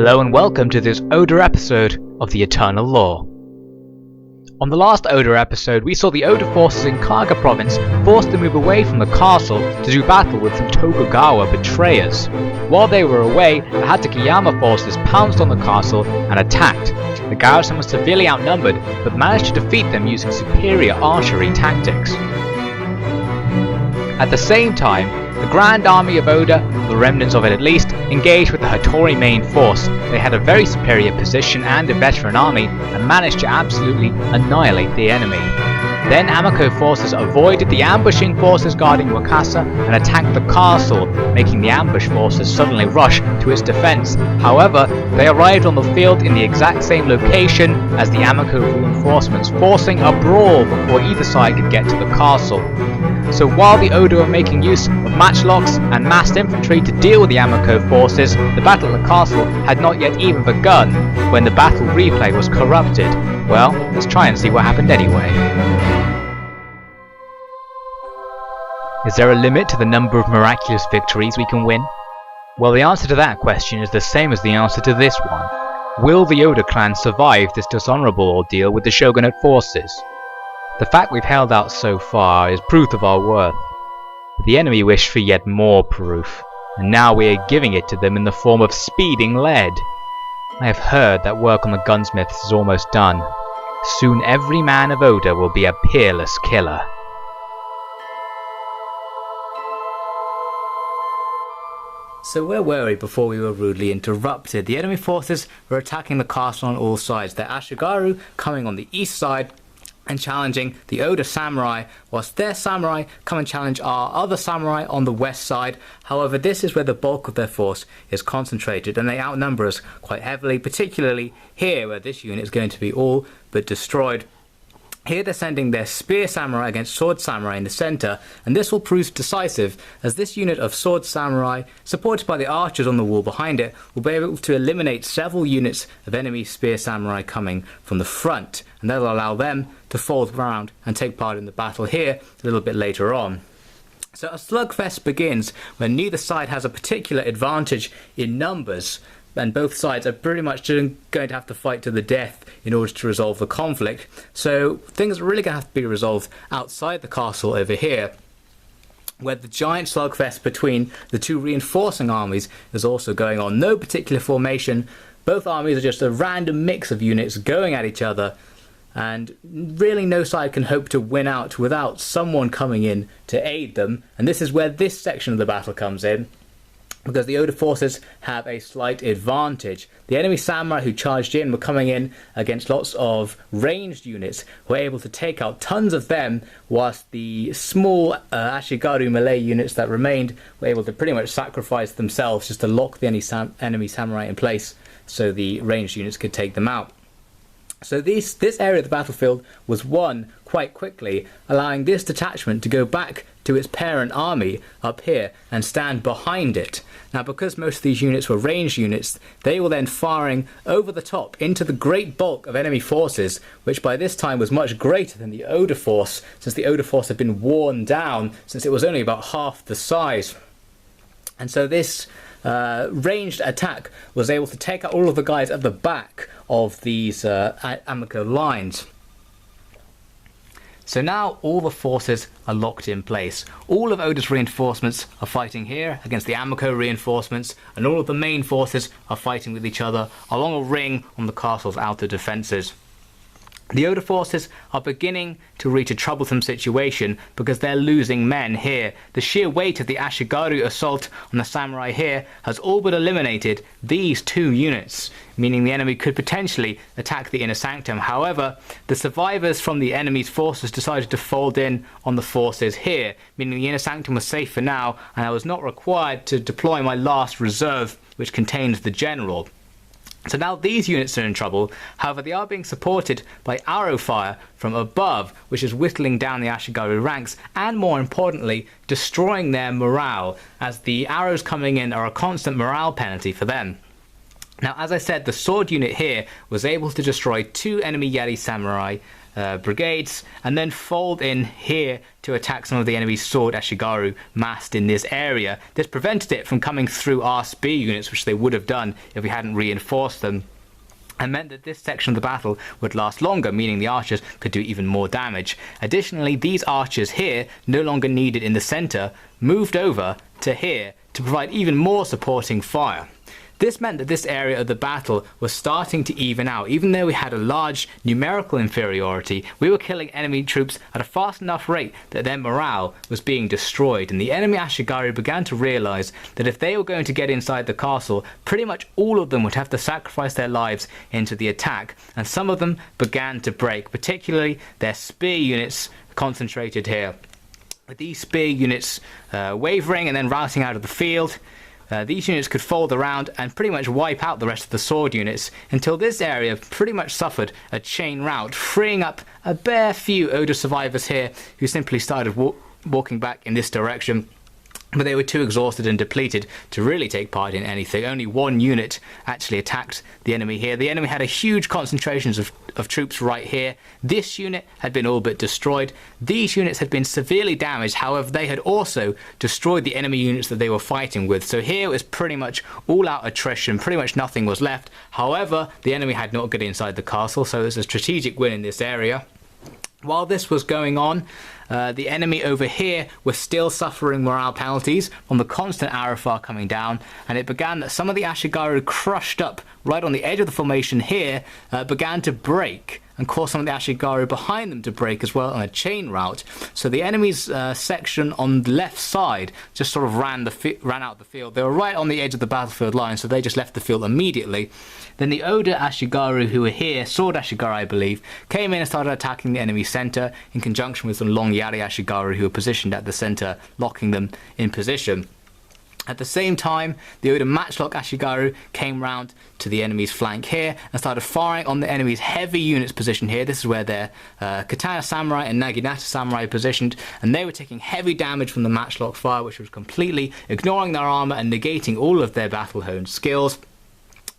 Hello and welcome to this Oda episode of the Eternal Law. On the last Oda episode, we saw the Oda forces in Kaga province forced to move away from the castle to do battle with some Tokugawa betrayers. While they were away, the Hatakeyama forces pounced on the castle and attacked. The garrison was severely outnumbered, but managed to defeat them using superior archery tactics. At the same time, the Grand Army of Oda, the remnants of it at least, engaged with the Hattori main force. They had a very superior position and a veteran army, and managed to absolutely annihilate the enemy. Then Amako forces avoided the ambushing forces guarding Wakasa and attacked the castle, making the ambush forces suddenly rush to its defense. However, they arrived on the field in the exact same location as the Amako reinforcements, forcing a brawl before either side could get to the castle. So while the Oda were making use of matchlocks and massed infantry to deal with the Amako forces, the battle at the castle had not yet even begun when the battle replay was corrupted. Well, let's try and see what happened anyway. Is there a limit to the number of miraculous victories we can win? Well, the answer to that question is the same as the answer to this one. Will the Oda clan survive this dishonorable ordeal with the shogunate forces? The fact we've held out so far is proof of our worth. But the enemy wished for yet more proof, and now we are giving it to them in the form of speeding lead. I have heard that work on the gunsmiths is almost done. Soon every man of Oda will be a peerless killer. So where were we before we were rudely interrupted? The enemy forces were attacking the castle on all sides. Their Ashigaru coming on the east side and challenging the Oda samurai, whilst their samurai come and challenge our other samurai on the west side. However, this is where the bulk of their force is concentrated, and they outnumber us quite heavily, particularly here where this unit is going to be all but destroyed. Here they're sending their spear samurai against sword samurai in the centre, and this will prove decisive as this unit of sword samurai, supported by the archers on the wall behind it, will be able to eliminate several units of enemy spear samurai coming from the front, and that will allow them to fall around and take part in the battle here a little bit later on. So a slugfest begins when neither side has a particular advantage in numbers, and both sides are pretty much going to have to fight to the death in order to resolve the conflict. So things are really going to have to be resolved outside the castle over here, where the giant slugfest between the two reinforcing armies is also going on. No particular formation, both armies are just a random mix of units going at each other, and really no side can hope to win out without someone coming in to aid them. And this is where this section of the battle comes in, because the Oda forces have a slight advantage. The enemy samurai who charged in were coming in against lots of ranged units, were able to take out tons of them, whilst the small Ashigaru melee units that remained were able to pretty much sacrifice themselves just to lock the enemy samurai in place so the ranged units could take them out. So this area of the battlefield was won quite quickly, allowing this detachment to go back to its parent army up here and stand behind it. Now, because most of these units were ranged units, they were then firing over the top into the great bulk of enemy forces, which by this time was much greater than the Oda force, since the Oda force had been worn down since it was only about half the size. And so this ranged attack was able to take out all of the guys at the back of these Amako lines. So now all the forces are locked in place. All of Oda's reinforcements are fighting here against the Amako reinforcements, and all of the main forces are fighting with each other along a ring on the castle's outer defences. The Oda forces are beginning to reach a troublesome situation because they're losing men here. The sheer weight of the Ashigaru assault on the samurai here has all but eliminated these two units, meaning the enemy could potentially attack the inner sanctum. However, the survivors from the enemy's forces decided to fold in on the forces here, meaning the inner sanctum was safe for now, and I was not required to deploy my last reserve, which contains the general. So now these units are in trouble. However, they are being supported by arrow fire from above, which is whittling down the Ashigaru ranks and, more importantly, destroying their morale, as the arrows coming in are a constant morale penalty for them. Now, as I said, the sword unit here was able to destroy two enemy Yari samurai brigades, and then fold in here to attack some of the enemy's sword Ashigaru massed in this area. This prevented it from coming through our spear units, which they would have done if we hadn't reinforced them, and meant that this section of the battle would last longer, meaning the archers could do even more damage. Additionally, these archers here, no longer needed in the centre, moved over to here to provide even more supporting fire. This meant that this area of the battle was starting to even out. Even though we had a large numerical inferiority, we were killing enemy troops at a fast enough rate that their morale was being destroyed, and the enemy Ashigaru began to realise that if they were going to get inside the castle, pretty much all of them would have to sacrifice their lives into the attack, and some of them began to break, particularly their spear units concentrated here. With these spear units wavering and then routing out of the field, these units could fold around and pretty much wipe out the rest of the sword units until this area pretty much suffered a chain rout, freeing up a bare few Oda survivors here who simply started walking back in this direction. But they were too exhausted and depleted to really take part in anything. Only one unit actually attacked the enemy here. The enemy had a huge concentrations of troops right here. This unit had been all but destroyed. These units had been severely damaged. However, they had also destroyed the enemy units that they were fighting with. So here it was pretty much all out attrition. Pretty much nothing was left. However, the enemy had not got inside the castle, so there's a strategic win in this area. While this was going on, the enemy over here was still suffering morale penalties from the constant arrow fire coming down, and it began that some of the Ashigaru crushed up right on the edge of the formation here began to break and caused some of the Ashigaru behind them to break as well on a chain route. So the enemy's section on the left side just sort of ran out the field. They were right on the edge of the battlefield line, so they just left the field immediately. Then the Oda Ashigaru, who were here, Sword Ashigaru I believe, came in and started attacking the enemy centre in conjunction with some long Yari Ashigaru who were positioned at the centre, locking them in position. At the same time, the Oda Matchlock Ashigaru came round to the enemy's flank here and started firing on the enemy's heavy units positioned here. This is where their Katana Samurai and Naginata Samurai positioned, and they were taking heavy damage from the Matchlock fire, which was completely ignoring their armour and negating all of their battle-honed skills.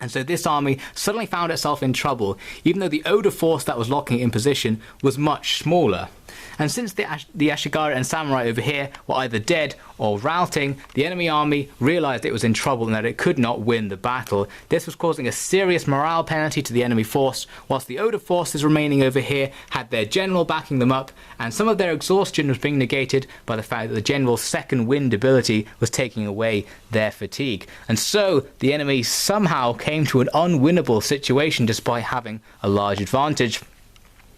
And so this army suddenly found itself in trouble, even though the Oda force that was locking it in position was much smaller. And since the Ashigaru and Samurai over here were either dead or routing, the enemy army realised it was in trouble and that it could not win the battle. This was causing a serious morale penalty to the enemy force, whilst the Oda forces remaining over here had their general backing them up, and some of their exhaustion was being negated by the fact that the general's second wind ability was taking away their fatigue. And so the enemy somehow came to an unwinnable situation despite having a large advantage.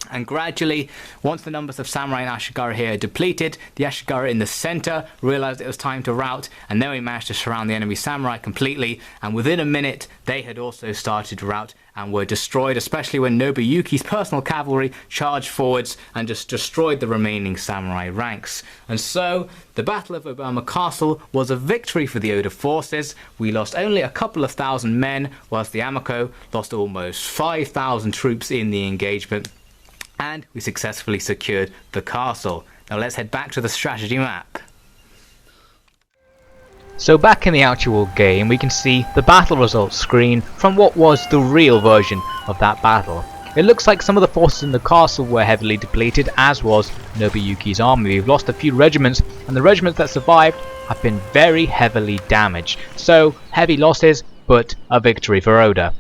And gradually, once the numbers of Samurai and Ashigaru here are depleted, the Ashigaru in the centre realised it was time to rout, and then we managed to surround the enemy Samurai completely, and within a minute they had also started to rout and were destroyed, especially when Nobuyuki's personal cavalry charged forwards and just destroyed the remaining Samurai ranks. And so, the Battle of Obama Castle was a victory for the Oda forces. We lost only a couple of thousand men, whilst the Amako lost almost 5,000 troops in the engagement. And we successfully secured the castle. Now let's head back to the strategy map. So back in the actual game, we can see the battle results screen from what was the real version of that battle. It looks like some of the forces in the castle were heavily depleted, as was Nobuyuki's army. We've lost a few regiments, and the regiments that survived have been very heavily damaged. So heavy losses, but a victory for Oda.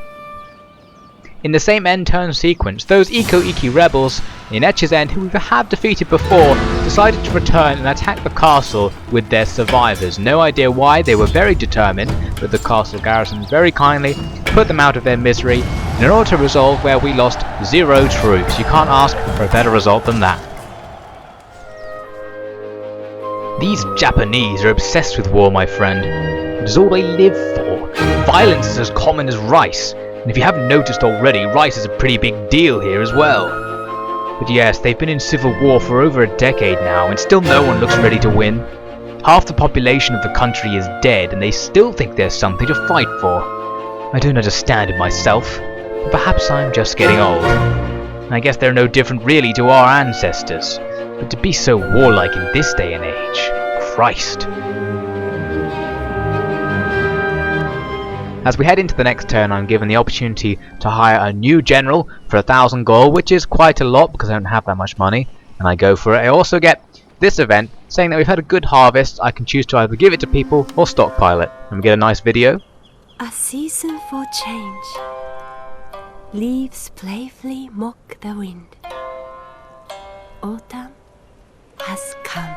In the same end-turn sequence, those Iko-Iki rebels in Echizen, who we have defeated before, decided to return and attack the castle with their survivors. No idea why, they were very determined, but the castle garrison very kindly put them out of their misery in order to resolve where we lost 0 troops. You can't ask for a better result than that. These Japanese are obsessed with war, my friend. It is all they live for. Violence is as common as rice. And if you haven't noticed already, rice is a pretty big deal here as well. But yes, they've been in civil war for over a decade now, and still no one looks ready to win. Half the population of the country is dead, and they still think there's something to fight for. I don't understand it myself, but perhaps I'm just getting old. I guess they're no different really to our ancestors, but to be so warlike in this day and age, Christ. As we head into the next turn, I'm given the opportunity to hire a new general for 1,000 gold, which is quite a lot because I don't have that much money, and I go for it. I also get this event saying that we've had a good harvest. I can choose to either give it to people or stockpile it, and we get a nice video. A season for change. Leaves playfully mock the wind. Autumn has come.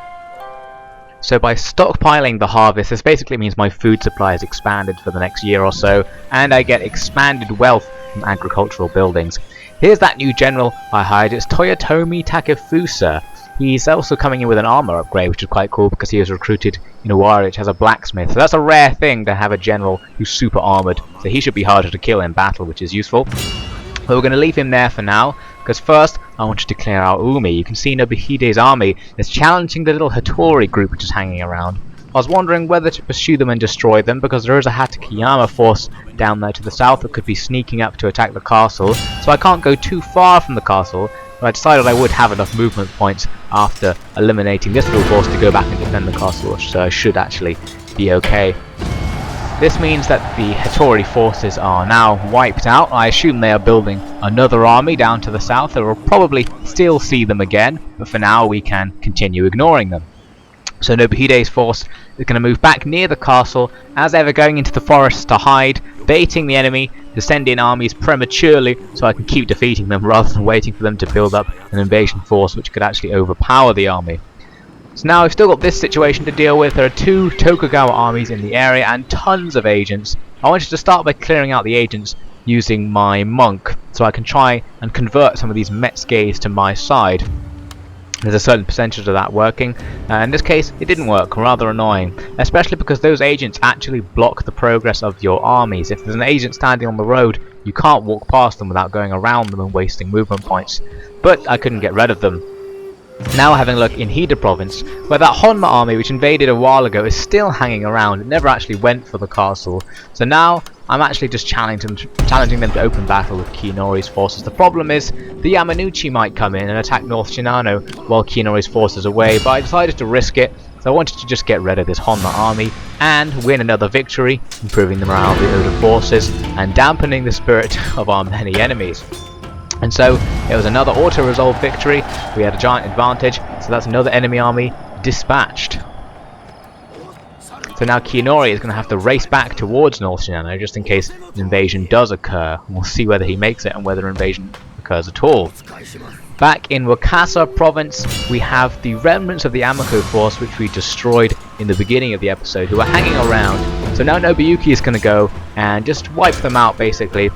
So by stockpiling the harvest, this basically means my food supply is expanded for the next year or so, and I get expanded wealth from agricultural buildings. Here's that new general I hired. It's Toyotomi Takefusa. He's also coming in with an armor upgrade, which is quite cool because he was recruited in a war which has a blacksmith. So that's a rare thing to have a general who's super armored. So he should be harder to kill in battle, which is useful. But we're going to leave him there for now, because first I want to declare our Umi. You can see Nobuhide's army is challenging the little Hattori group which is hanging around. I was wondering whether to pursue them and destroy them, because there is a Hatakeyama force down there to the south that could be sneaking up to attack the castle, so I can't go too far from the castle, but I decided I would have enough movement points after eliminating this little force to go back and defend the castle, so I should actually be okay. This means that the Hattori forces are now wiped out. I assume they are building another army down to the south. I will probably still see them again, but for now we can continue ignoring them. So Nobuhide's force is going to move back near the castle, as ever going into the forest to hide, baiting the enemy to send in armies prematurely so I can keep defeating them rather than waiting for them to build up an invasion force which could actually overpower the army. So now we've still got this situation to deal with. There are 2 Tokugawa armies in the area and tons of agents. I wanted to start by clearing out the agents using my monk, so I can try and convert some of these Metsugeis to my side. There's a certain percentage of that working. In this case, it didn't work, rather annoying, especially because those agents actually block the progress of your armies. If there's an agent standing on the road, you can't walk past them without going around them and wasting movement points. But I couldn't get rid of them. Now having a look in Hida province, where that Honma army which invaded a while ago is still hanging around. It never actually went for the castle. So now I'm actually just challenging them to open battle with Kiyonori's forces. The problem is the Yamanouchi might come in and attack North Shinano while Kiyonori's forces are away, but I decided to risk it. So I wanted to just get rid of this Honma army and win another victory, improving the morale of the Oda forces and dampening the spirit of our many enemies. And so it was another auto-resolve victory. We had a giant advantage, so that's another enemy army dispatched. So now Kiyonori is going to have to race back towards North Shinano just in case an invasion does occur. And we'll see whether he makes it and whether an invasion occurs at all. Back in Wakasa province, we have the remnants of the Amako force which we destroyed in the beginning of the episode, who are hanging around. So now Nobuyuki is going to go and just wipe them out, basically.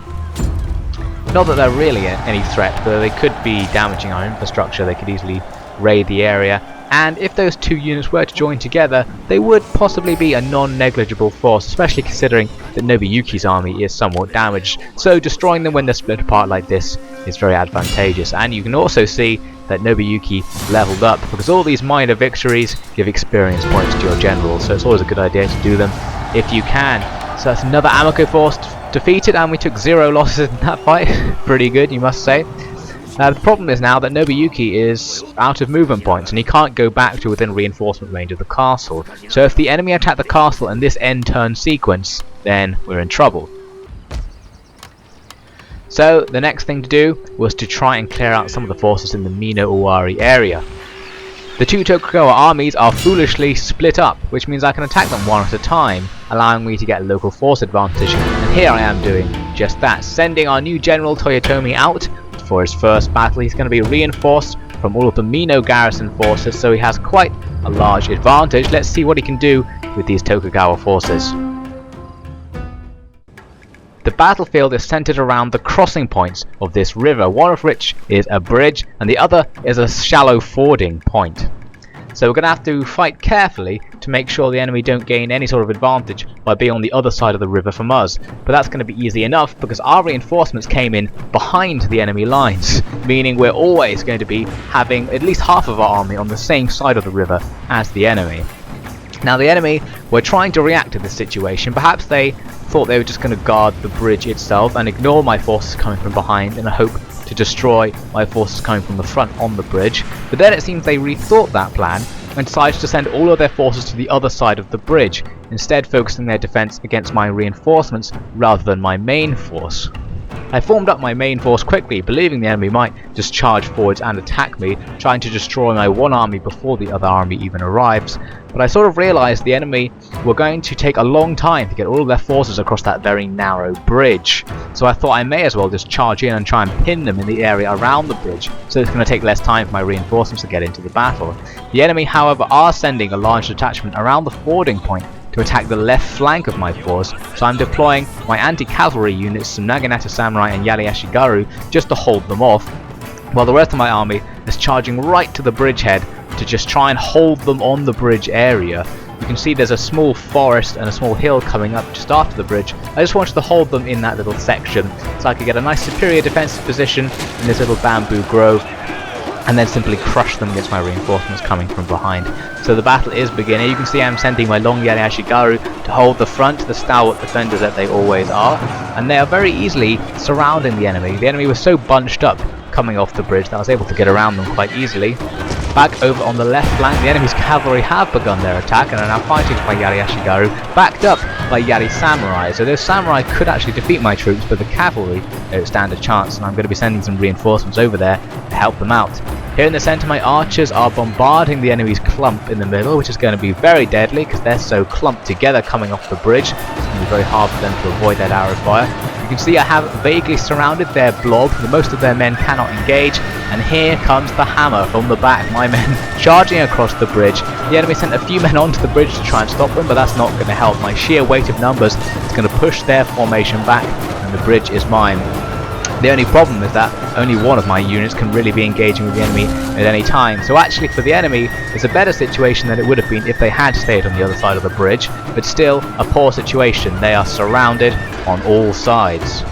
Not that they're really any threat, but they could be damaging our infrastructure. They could easily raid the area, and if those 2 units were to join together, they would possibly be a non-negligible force, especially considering that Nobuyuki's army is somewhat damaged. So destroying them when they're split apart like this is very advantageous. And you can also see that Nobuyuki leveled up, because all these minor victories give experience points to your generals, so it's always a good idea to do them if you can. So that's another Amako force defeated, and we took 0 losses in that fight. Pretty good, you must say. The problem is now that Nobuyuki is out of movement points and he can't go back to within reinforcement range of the castle. So if the enemy attack the castle in this end turn sequence, then we're in trouble. So the next thing to do was to try and clear out some of the forces in the Mino Owari area. The 2 Tokugawa armies are foolishly split up, which means I can attack them one at a time, allowing me to get a local force advantage, and here I am doing just that, sending our new general Toyotomi out for his first battle. He's going to be reinforced from all of the Mino garrison forces, so he has quite a large advantage. Let's see what he can do with these Tokugawa forces. The battlefield is centered around the crossing points of this river, one of which is a bridge and the other is a shallow fording point. So we're going to have to fight carefully to make sure the enemy don't gain any sort of advantage by being on the other side of the river from us. But that's going to be easy enough because our reinforcements came in behind the enemy lines, meaning we're always going to be having at least half of our army on the same side of the river as the enemy. Now the enemy were trying to react to this situation. Perhaps they thought they were just going to guard the bridge itself and ignore my forces coming from behind in a hope to destroy my forces coming from the front on the bridge. But then it seems they rethought that plan and decided to send all of their forces to the other side of the bridge, instead focusing their defense against my reinforcements rather than my main force. I formed up my main force quickly, believing the enemy might just charge forwards and attack me, trying to destroy my one army before the other army even arrives. But I sort of realised the enemy were going to take a long time to get all of their forces across that very narrow bridge. So I thought I may as well just charge in and try and pin them in the area around the bridge, so it's going to take less time for my reinforcements to get into the battle. The enemy, however, are sending a large detachment around the fording point to attack the left flank of my force, so I'm deploying my anti-cavalry units, some Naginata Samurai and Yari Ashigaru, just to hold them off, while the rest of my army is charging right to the bridgehead to just try and hold them on the bridge area. You can see there's a small forest and a small hill coming up just after the bridge. I just wanted to hold them in that little section so I could get a nice superior defensive position in this little bamboo grove, and then simply crush them against my reinforcements coming from behind. So the battle is beginning. You can see I'm sending my long Yari Ashigaru to hold the front, the stalwart defenders that they always are, and they are very easily surrounding the enemy. The enemy was so bunched up coming off the bridge that I was able to get around them quite easily. Back over on the left flank, the enemy's cavalry have begun their attack and are now fighting by Yari Ashigaru, backed up by Yari Samurai. So those samurai could actually defeat my troops, but the cavalry don't stand a chance, and I'm going to be sending some reinforcements over there to help them out. Here in the centre, my archers are bombarding the enemy's clump in the middle, which is going to be very deadly because they're so clumped together coming off the bridge. It's going to be very hard for them to avoid that arrow fire. You can see I have vaguely surrounded their blob. Most of their men cannot engage, and here comes the hammer from the back. My men charging across the bridge. The enemy sent a few men onto the bridge to try and stop them, but that's not going to help. My sheer weight of numbers is going to push their formation back, and the bridge is mine. The only problem is that only one of my units can really be engaging with the enemy at any time. So actually for the enemy, it's a better situation than it would have been if they had stayed on the other side of the bridge, but still a poor situation. They are surrounded on all sides.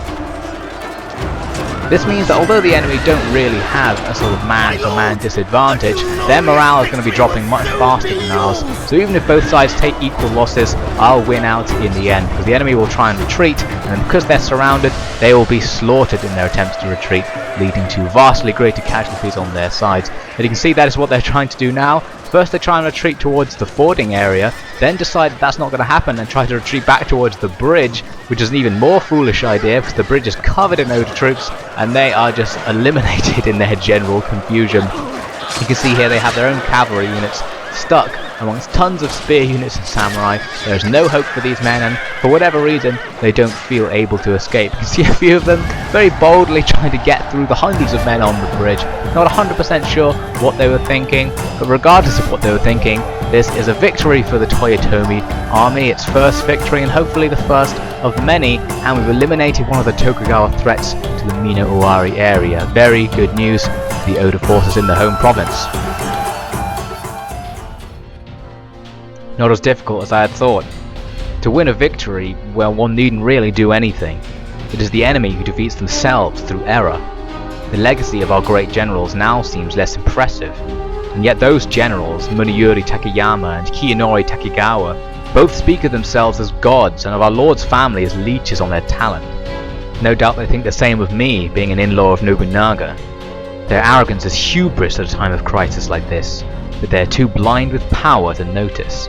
This means that although the enemy don't really have a sort of man-to-man disadvantage, their morale is going to be dropping much faster than ours. So even if both sides take equal losses, I'll win out in the end, because the enemy will try and retreat, and because they're surrounded, they will be slaughtered in their attempts to retreat, leading to vastly greater casualties on their sides. And you can see that is what they're trying to do now. First they try and retreat towards the fording area, then decide that's not going to happen and try to retreat back towards the bridge, which is an even more foolish idea because the bridge is covered in Oda troops and they are just eliminated in their general confusion. You can see here they have their own cavalry units stuck amongst tons of spear units and samurai. There's no hope for these men, and for whatever reason they don't feel able to escape. You can see a few of them very boldly trying to get through the hundreds of men on the bridge. Not 100% sure what they were thinking, but regardless of what they were thinking, this is a victory for the Toyotomi army, its first victory and hopefully the first of many, and we've eliminated one of the Tokugawa threats to the Mina Owari area. Very good news for the Oda forces in the home province. Not as difficult as I had thought. To win a victory, well, one needn't really do anything. It is the enemy who defeats themselves through error. The legacy of our great generals now seems less impressive, and yet those generals, Muneyuri Takeyama and Kiyonori Takegawa, both speak of themselves as gods and of our Lord's family as leeches on their talent. No doubt they think the same of me, being an in-law of Nobunaga. Their arrogance is hubris at a time of crisis like this, but they are too blind with power to notice.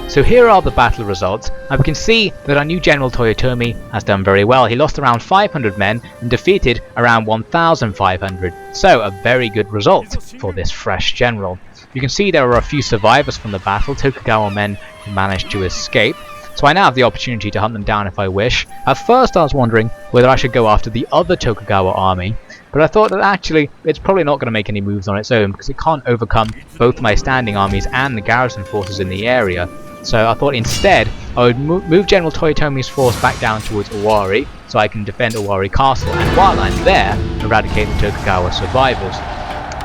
So here are the battle results, and we can see that our new General Toyotomi has done very well. He lost around 500 men and defeated around 1,500, so a very good result for this fresh general. You can see there are a few survivors from the battle, Tokugawa men who managed to escape, so I now have the opportunity to hunt them down if I wish. At first I was wondering whether I should go after the other Tokugawa army, but I thought that actually it's probably not going to make any moves on its own because it can't overcome both my standing armies and the garrison forces in the area. So I thought instead I would move General Toyotomi's force back down towards Owari so I can defend Owari Castle, and while I'm there, eradicate the Tokugawa survivors.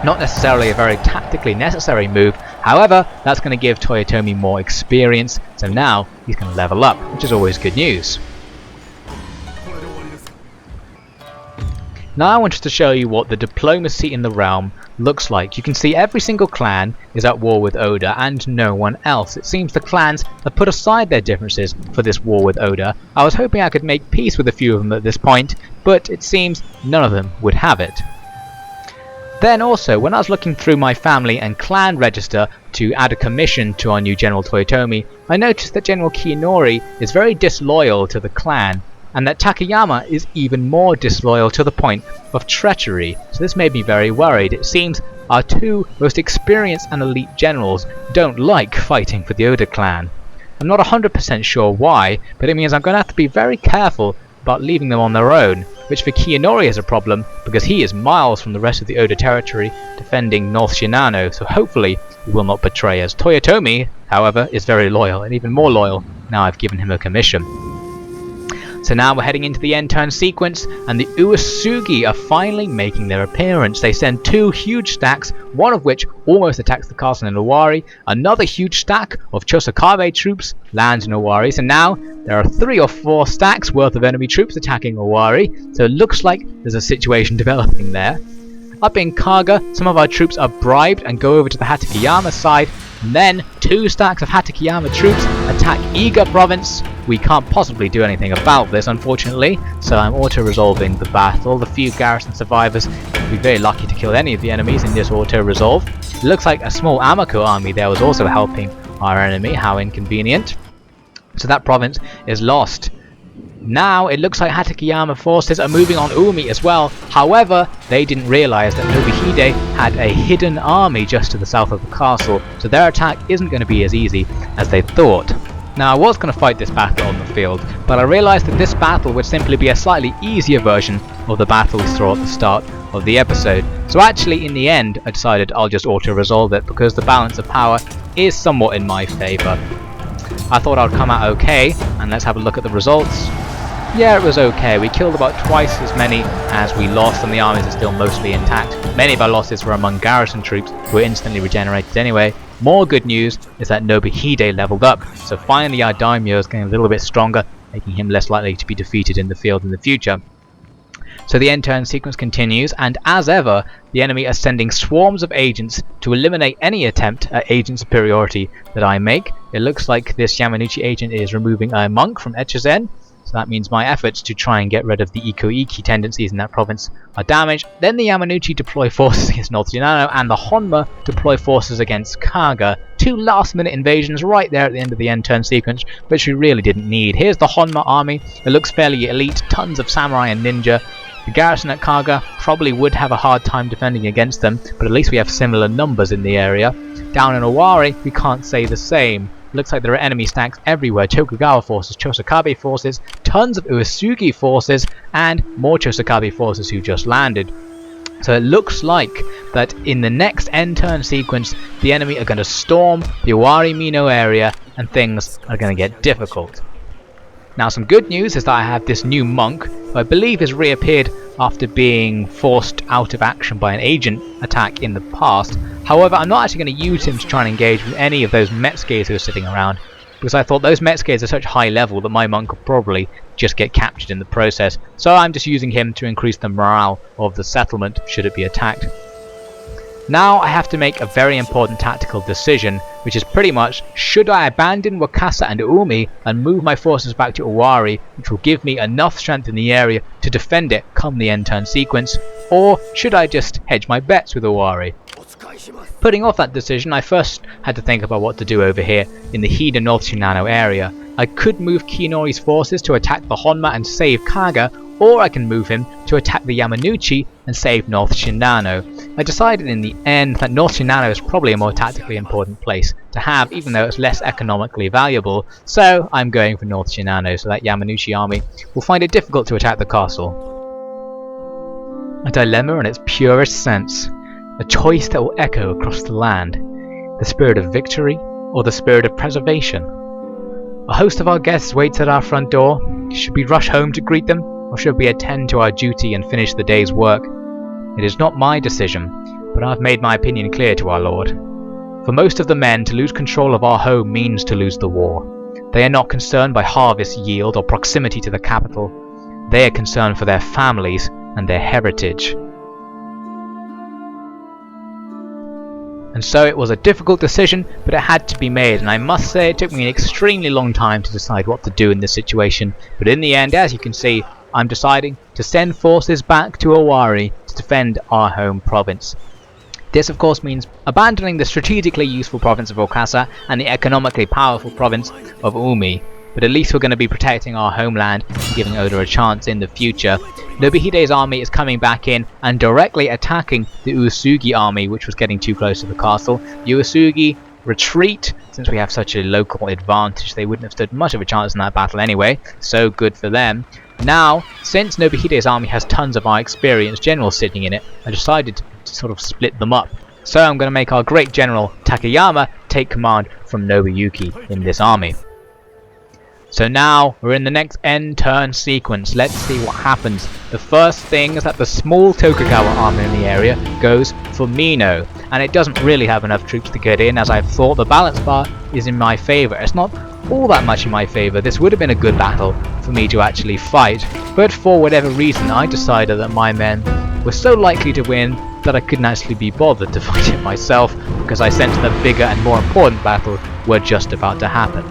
Not necessarily a very tactically necessary move, however, that's going to give Toyotomi more experience, so now he's going to level up, which is always good news. Now I wanted to show you what the diplomacy in the realm looks like. You can see every single clan is at war with Oda and no one else. It seems the clans have put aside their differences for this war with Oda. I was hoping I could make peace with a few of them at this point, but it seems none of them would have it. Then also, when I was looking through my family and clan register to add a commission to our new General Toyotomi, I noticed that General Kiyonori is very disloyal to the clan, and that Takayama is even more disloyal to the point of treachery. So this made me very worried. It seems our two most experienced and elite generals don't like fighting for the Oda clan. I'm not 100% sure why, but it means I'm going to have to be very careful about leaving them on their own, which for Kiyonori is a problem because he is miles from the rest of the Oda territory defending North Shinano, so hopefully he will not betray us. Toyotomi, however, is very loyal, and even more loyal now I've given him a commission. So now we're heading into the end turn sequence, and the Uesugi are finally making their appearance. They send two huge stacks, one of which almost attacks the castle in Owari. Another huge stack of Chosokabe troops lands in Owari. So now there are 3 or 4 stacks worth of enemy troops attacking Owari. So it looks like there's a situation developing there. Up in Kaga, some of our troops are bribed and go over to the Hatakeyama side. And then 2 stacks of Hatakeyama troops attack Iga province. We can't possibly do anything about this, unfortunately, so I'm auto-resolving the battle. The few garrison survivors will be very lucky to kill any of the enemies in this auto-resolve. It looks like a small Amako army there was also helping our enemy. How inconvenient. So that province is lost. Now it looks like Hatakeyama forces are moving on Umi as well. However, they didn't realise that Nobuhide had a hidden army just to the south of the castle, so their attack isn't going to be as easy as they thought. Now I was going to fight this battle on the field, but I realised that this battle would simply be a slightly easier version of the battle we saw at the start of the episode. So actually in the end I decided I'll just auto-resolve it because the balance of power is somewhat in my favour. I thought I'd come out okay, and let's have a look at the results. Yeah, it was okay. We killed about twice as many as we lost, and the armies are still mostly intact. Many of our losses were among garrison troops who were instantly regenerated anyway. More good news is that Nobuhide leveled up, so finally our daimyo is getting a little bit stronger, making him less likely to be defeated in the field in the future. So the end turn sequence continues, and as ever, the enemy are sending swarms of agents to eliminate any attempt at agent superiority that I make. It looks like this Yamanouchi agent is removing a monk from Echizen, so that means my efforts to try and get rid of the Iko-Iki tendencies in that province are damaged. Then the Yamanouchi deploy forces against North Shinano, and the Honma deploy forces against Kaga. 2 last minute invasions right there at the end of the end turn sequence, which we really didn't need. Here's the Honma army. It looks fairly elite, tons of samurai and ninja. The garrison at Kaga probably would have a hard time defending against them, but at least we have similar numbers in the area. Down in Owari, we can't say the same. Looks like there are enemy stacks everywhere. Tokugawa forces, Chosokabe forces, tons of Uesugi forces, and more Chosokabe forces who just landed. So it looks like that in the next end turn sequence, the enemy are going to storm the Owari Mino area, and things are going to get difficult. Now some good news is that I have this new monk, who I believe has reappeared after being forced out of action by an agent attack in the past. However, I'm not actually going to use him to try and engage with any of those Metsugeis who are sitting around, because I thought those Metsugeis are such high level that my monk will probably just get captured in the process. So I'm just using him to increase the morale of the settlement should it be attacked. Now I have to make a very important tactical decision, which is pretty much, should I abandon Wakasa and Umi and move my forces back to Owari, which will give me enough strength in the area to defend it come the end turn sequence, or should I just hedge my bets with Owari? Putting off that decision, I first had to think about what to do over here in the Hida North Shinano area. I could move Kiyonori's forces to attack the Honma and save Kaga, or I can move him to attack the Yamanouchi and save North Shinano. I decided in the end that North Shinano is probably a more tactically important place to have, even though it's less economically valuable, so I'm going for North Shinano, so that Yamanouchi army will find it difficult to attack the castle. A dilemma in its purest sense. A choice that will echo across the land. The spirit of victory, or the spirit of preservation. A host of our guests waits at our front door. Should we rush home to greet them, or should we attend to our duty and finish the day's work? It is not my decision, but I have made my opinion clear to our lord. For most of the men, to lose control of our home means to lose the war. They are not concerned by harvest yield or proximity to the capital. They are concerned for their families and their heritage. And so it was a difficult decision, but it had to be made, and I must say it took me an extremely long time to decide what to do in this situation. But in the end, as you can see, I'm deciding to send forces back to Owari to defend our home province. This of course means abandoning the strategically useful province of Okasa and the economically powerful province of Umi, but at least we're going to be protecting our homeland and giving Oda a chance in the future. Nobuhide's army is coming back in and directly attacking the Uesugi army, which was getting too close to the castle. Uesugi retreat, since we have such a local advantage. They wouldn't have stood much of a chance in that battle anyway, so good for them. Now, since Nobuhide's army has tons of our experienced generals sitting in it, I decided to sort of split them up. So I'm going to make our great general Takayama take command from Nobuyuki in this army. So now we're in the next end turn sequence. Let's see what happens. The first thing is that the small Tokugawa army in the area goes for Mino, and it doesn't really have enough troops to get in, as I thought the balance bar is in my favour. It's not all that much in my favour. This would have been a good battle for me to actually fight, but for whatever reason I decided that my men were so likely to win that I couldn't actually be bothered to fight it myself, because I sensed that bigger and more important battles were just about to happen.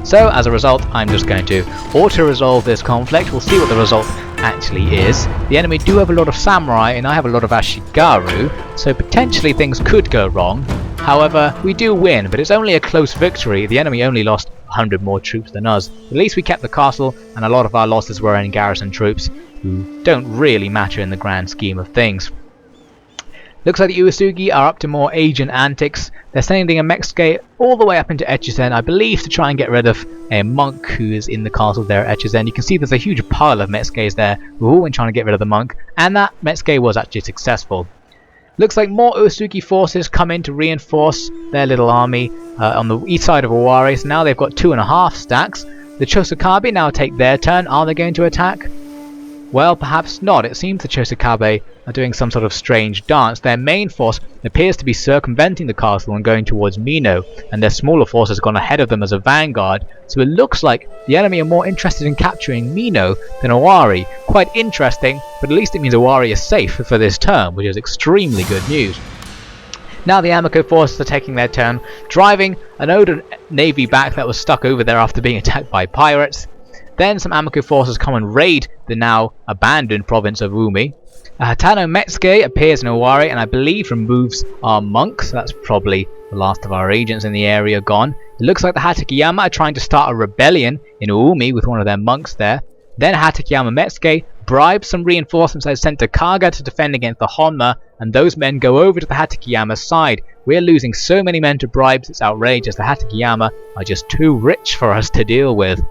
So as a result, I'm just going to auto-resolve this conflict. We'll see what the result actually is. The enemy do have a lot of samurai and I have a lot of Ashigaru, so potentially things could go wrong. However, we do win, but it's only a close victory. The enemy only lost 100 more troops than us. At least we kept the castle, and a lot of our losses were in garrison troops, who don't really matter in the grand scheme of things. Looks like the Uesugi are up to more agent antics. They're sending a Metsuke all the way up into Echizen, I believe, to try and get rid of a monk who is in the castle there at Echizen. You can see there's a huge pile of Metsukes there who have all been trying to get rid of the monk, and that Metsuke was actually successful. Looks like more Uesugi forces come in to reinforce their little army on the east side of Owari, so now they've got 2.5 stacks. The Chosokabe now take their turn. Are they going to attack? Well, perhaps not. It seems the Chosokabe are doing some sort of strange dance. Their main force appears to be circumventing the castle and going towards Mino, and their smaller force has gone ahead of them as a vanguard, so it looks like the enemy are more interested in capturing Mino than Owari. Quite interesting, but at least it means Owari is safe for this turn, which is extremely good news. Now the Amiko forces are taking their turn, driving an Oda navy back that was stuck over there after being attacked by pirates. Then some Amiko forces come and raid the now abandoned province of Umi. Hatano Metsuke appears in Owari and I believe removes our monks. So that's probably the last of our agents in the area gone. It looks like the Hatakeyama are trying to start a rebellion in Umi with one of their monks there. Then Hatakeyama Metsuke bribes some reinforcements that are sent to Kaga to defend against the Honma, and those men go over to the Hatakeyama side. We're losing so many men to bribes, it's outrageous. The Hatakeyama are just too rich for us to deal with.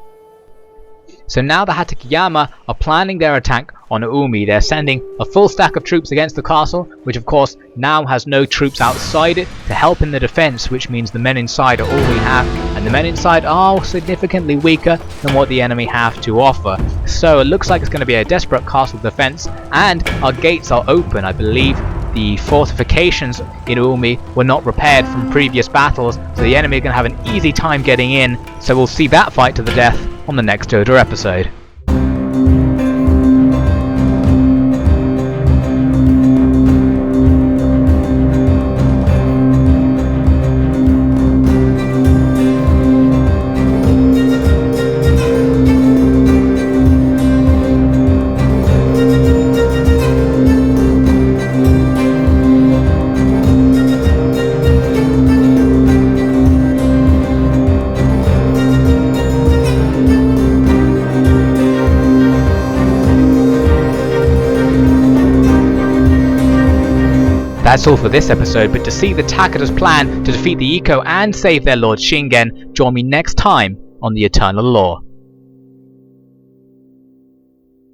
So now the Hatakeyama are planning their attack on Umi. They're sending a full stack of troops against the castle, which of course now has no troops outside it to help in the defense, which means the men inside are all we have, and the men inside are significantly weaker than what the enemy have to offer. So it looks like it's going to be a desperate castle defense, and our gates are open. I believe the fortifications in Umi were not repaired from previous battles, so the enemy are going to have an easy time getting in. So we'll see that fight to the death on the next Oda episode. That's all for this episode, but to see the Takada's plan to defeat the Ikko and save their lord Shingen, join me next time on the Eternal Law.